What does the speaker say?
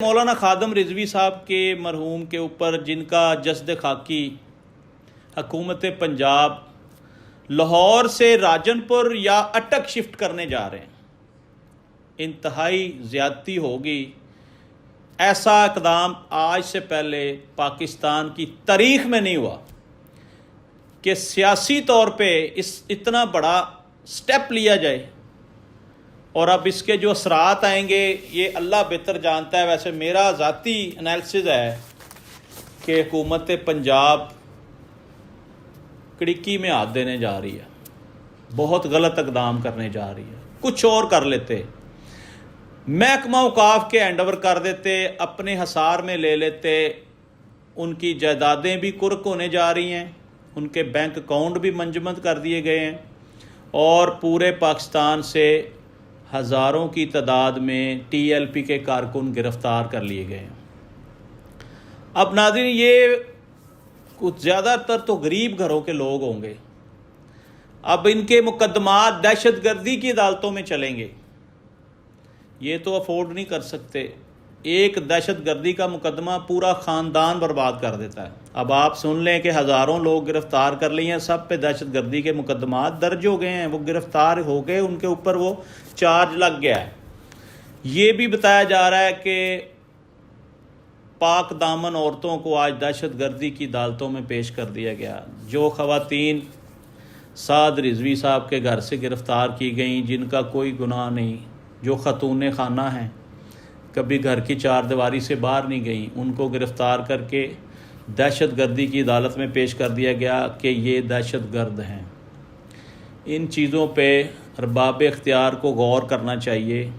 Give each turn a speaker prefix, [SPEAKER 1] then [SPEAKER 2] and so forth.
[SPEAKER 1] मौलाना खादम रिजवी साहब के मरहूम के ऊपर जिनका जस्द खाकी हुकूमत पंजाब लाहौर से राजनपुर या अटक शिफ्ट करने जा रहे हैं, इंतहाई ज़्यादती होगी। ऐसा इक़दाम आज से पहले पाकिस्तान की तारीख़ में नहीं हुआ कि सियासी तौर पे इतना बड़ा स्टेप लिया जाए। और अब इसके जो असरात आएंगे ये अल्लाह बेहतर जानता है। वैसे मेरा ज़ाती एनालिसिस है कि हुकूमत पंजाब कड़िकी में हाथ देने जा रही है, बहुत गलत इक़दाम करने जा रही है। कुछ और कर लेते, महकमा औकाफ के हैंड ओवर कर देते, अपने हसार में ले लेते। उनकी जायदादें भी कुर्क होने जा रही हैं, उनके बैंक अकाउंट भी मंजमद कर दिए गए हैं और पूरे पाकिस्तान से हज़ारों की तादाद में TLP के कारकुन गिरफ़्तार कर लिए गए हैं। अब नाज़रीन, ये कुछ ज़्यादातर तो गरीब घरों के लोग होंगे। अब इनके मुकदमात दहशत गर्दी की अदालतों में चलेंगे, ये तो अफोर्ड नहीं कर सकते। एक दहशत गर्दी का मुकदमा पूरा ख़ानदान बर्बाद कर देता है। अब आप सुन लें कि हज़ारों लोग गिरफ़्तार कर लिए हैं, सब पे दहशत गर्दी के मुकदमात दर्ज हो गए हैं, वो गिरफ़्तार हो गए, उनके ऊपर वो चार्ज लग गया है। ये भी बताया जा रहा है कि पाक दामन औरतों को आज दहशत गर्दी की अदालतों में पेश कर दिया गया। जो ख़वातीन साद रिजवी साहब के घर से गिरफ़्तार की गईं, जिनका कोई गुनाह नहीं, जो खतून खाना हैं, कभी घर की चार दीवारी से बाहर नहीं गई, उनको गिरफ़्तार करके दहशत गर्दी की अदालत में पेश कर दिया गया कि ये दहशत गर्द हैं। इन चीज़ों पे अरबाब इख्तियार को गौर करना चाहिए।